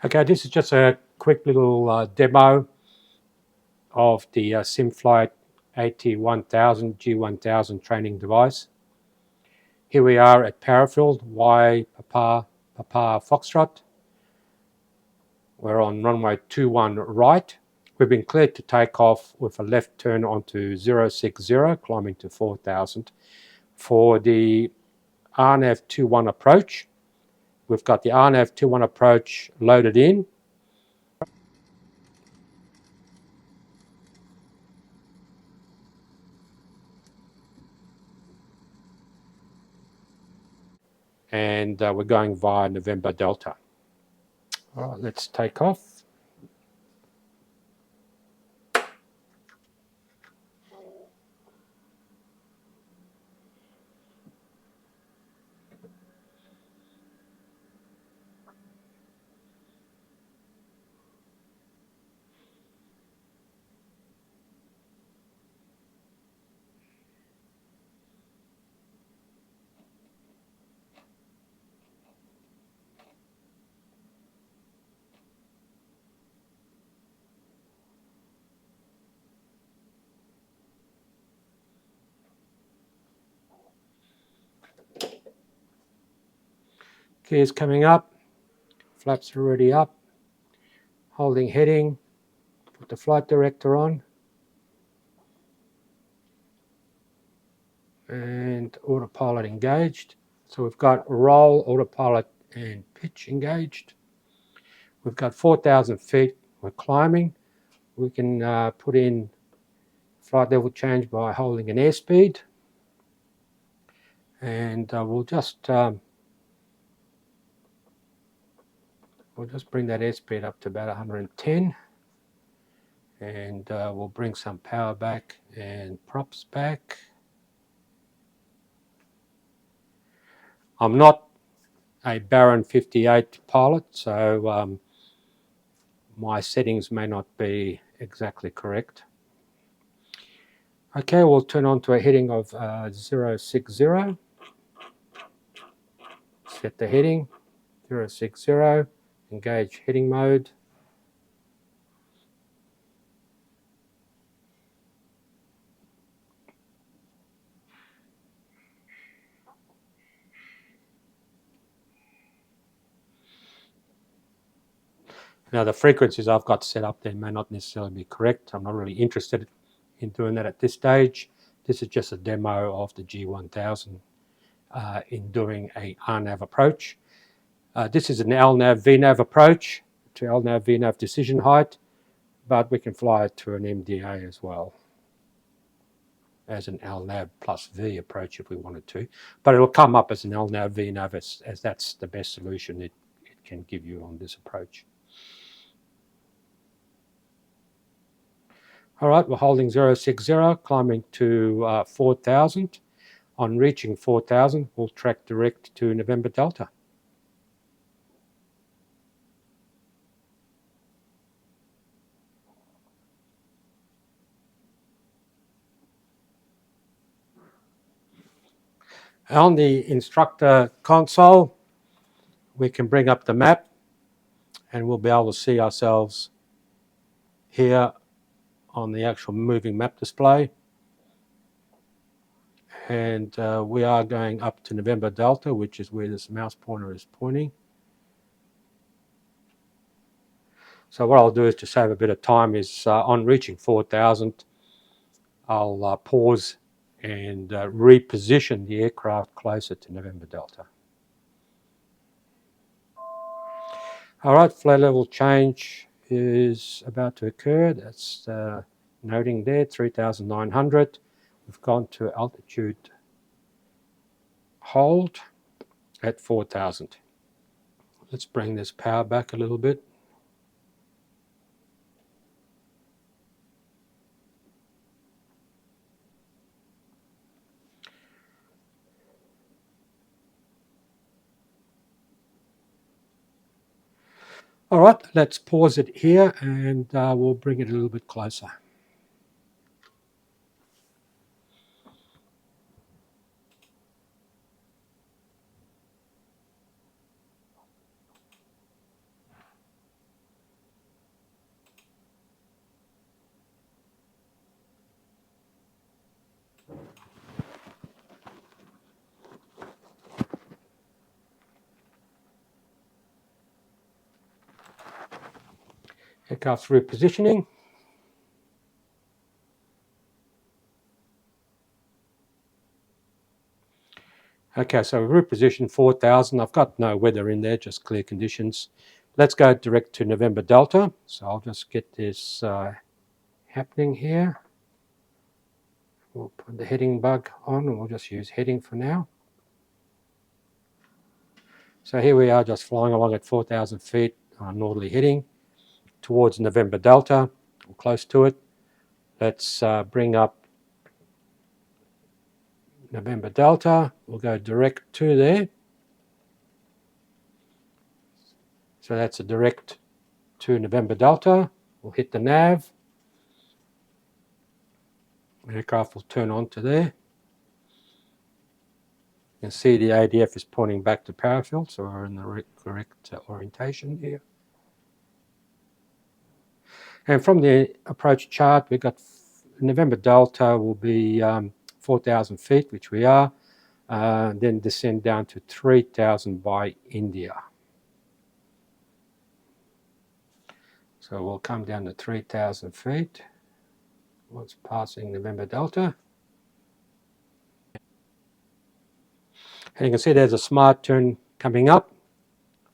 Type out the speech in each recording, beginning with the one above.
Okay, this is just a quick little demo of the Simflight AT-1000 G1000 training device. Here we are at Parafield, Papa Foxtrot. We're on runway 21 right. We've been cleared to take off with a left turn onto 060, climbing to 4000 for the RNAV 21 approach. We've got the RNAV 21 approach loaded in. And we're going via November Delta. All right, let's take off. Gears coming up, flaps are already up, holding heading, put the flight director on, and autopilot engaged. So we've got roll, autopilot, and pitch engaged. We've got 4,000 feet, we're climbing. We can put in flight level change by holding an airspeed. And we'll just bring that airspeed up to about 110. And we'll bring some power back and props back. I'm not a Baron 58 pilot, so my settings may not be exactly correct. Okay, we'll turn on to a heading of 060. Set the heading, 060, engage heading mode. Now the frequencies I've got set up there may not necessarily be correct. I'm not really interested in doing that at this stage. This is just a demo of the G1000 in doing a RNAV approach. This is an LNAV VNAV approach to LNAV VNAV decision height, but we can fly it to an MDA as well as an LNAV plus V approach if we wanted to. But it'll come up as an LNAV VNAV as that's the best solution it can give you on this approach. All right, we're holding 060, climbing to 4,000. On reaching 4,000, we'll track direct to November Delta. On the instructor console, we can bring up the map and we'll be able to see ourselves here on the actual moving map display. And we are going up to November Delta, which is where this mouse pointer is pointing. So what I'll do is to save a bit of time is on reaching 4,000, I'll pause and reposition the aircraft closer to November Delta. All right, flare level change is about to occur. That's noting there, 3,900. We've gone to altitude hold at 4,000. Let's bring this power back a little bit. All right, let's pause it here and we'll bring it a little bit closer. Aircraft's repositioning. Okay, so we repositioned 4,000. I've got no weather in there, just clear conditions. Let's go direct to November Delta. So I'll just get this happening here. We'll put the heading bug on and we'll just use heading for now. So here we are just flying along at 4,000 feet, northerly heading towards November Delta, or close to it. Let's bring up November Delta. We'll go direct to there. So that's a direct to November Delta. We'll hit the nav. The aircraft will turn on to there. You can see the ADF is pointing back to Parafield, so we're in the correct orientation here. And from the approach chart, we've got November Delta will be 4,000 feet, which we are, then descend down to 3,000 by India. So we'll come down to 3,000 feet once passing November Delta. And you can see there's a smart turn coming up,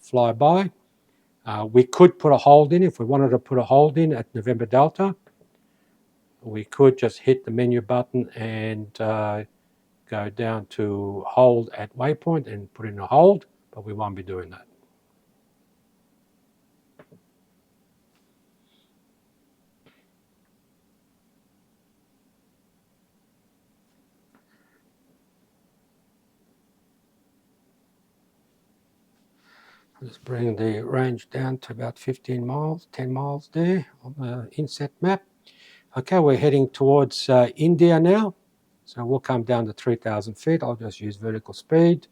fly by. We could put a hold in if we wanted to put a hold in at November Delta. We could just hit the menu button and go down to hold at waypoint and put in a hold, but we won't be doing that. Just bring the range down to about 15 miles, 10 miles there on the inset map. Okay, we're heading towards India now. So we'll come down to 3,000 feet. I'll just use vertical speed.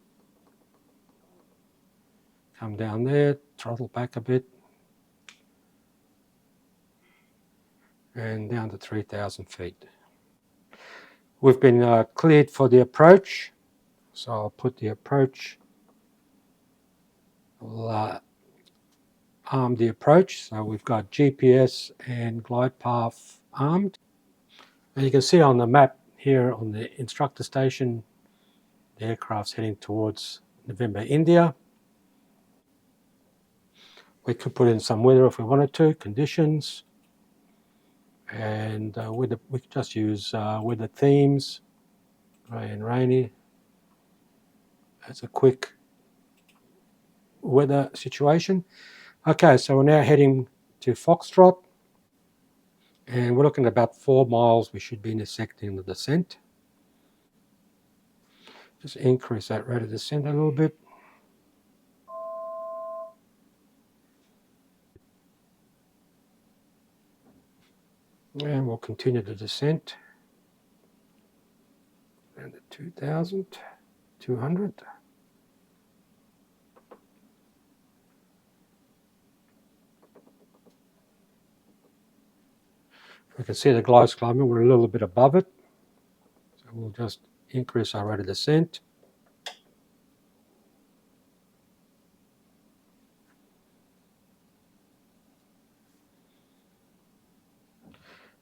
Come down there, throttle back a bit. And down to 3,000 feet. We've been cleared for the approach. So I'll put the approach. We'll arm the approach. So we've got GPS and glide path armed. And you can see on the map here on the instructor station, the aircraft's heading towards November, India. We could put in some weather if we wanted to, conditions. And we could just use weather themes, grey and rainy, as a quick weather situation. Okay, so we're now heading to Foxtrot. And we're looking at about 4 miles. We should be intersecting the descent. Just increase that rate of descent a little bit. And we'll continue the descent. And at 2,200. We can see the glide climbing, we're a little bit above it. So we'll just increase our rate of descent.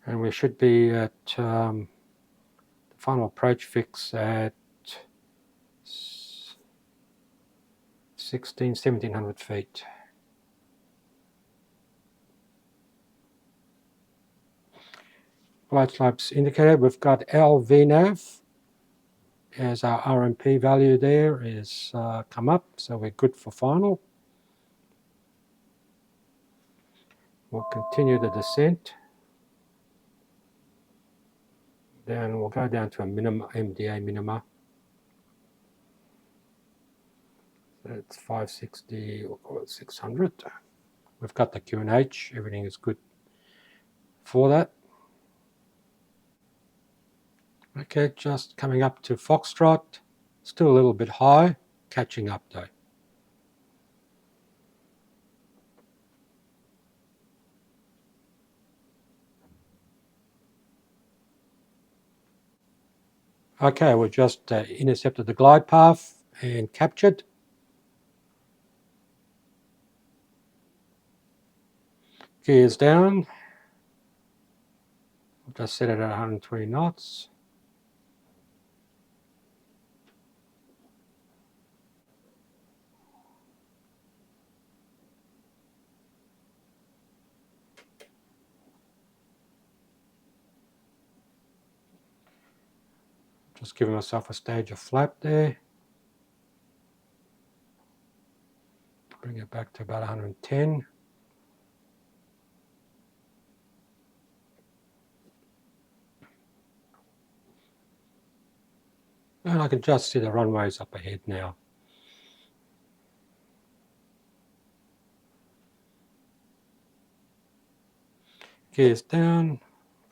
And we should be at the final approach fix at 1,700 feet. Glide slopes indicated. We've got LVNAV as our RMP value there is come up, so we're good for final. We'll continue the descent. Then we'll go down to a minimum MDA minima. That's 560, we'll call it 600. We've got the QNH, everything is good for that. Okay, just coming up to Foxtrot, still a little bit high, catching up though. Okay, we just intercepted the glide path and captured. You Gears down. I'll just set it at 120 knots. Just giving myself a stage of flap there. Bring it back to about 110. And I can just see the runways up ahead now. Gears down,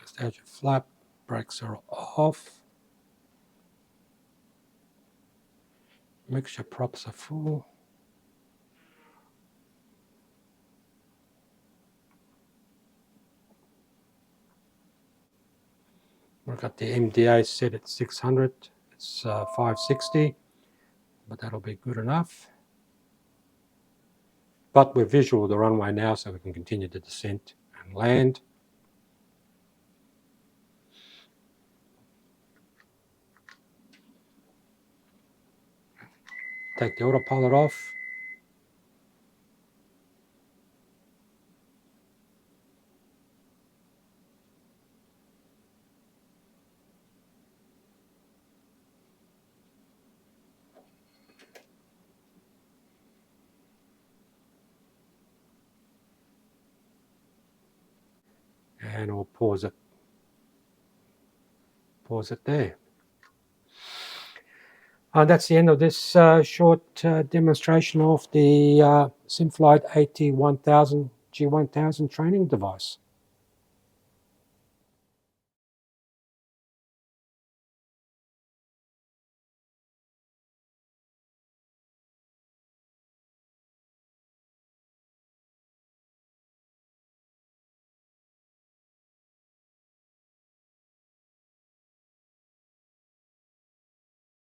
stage of flap, brakes are off. Mixture props are full. We've got the MDA set at 600. It's 560, but that'll be good enough. But we're visual of the runway now, so we can continue the descent and land. Take the autopilot off. And we'll pause it. Pause it there. That's the end of this short demonstration of the Simflight AT-1000 G1000 training device.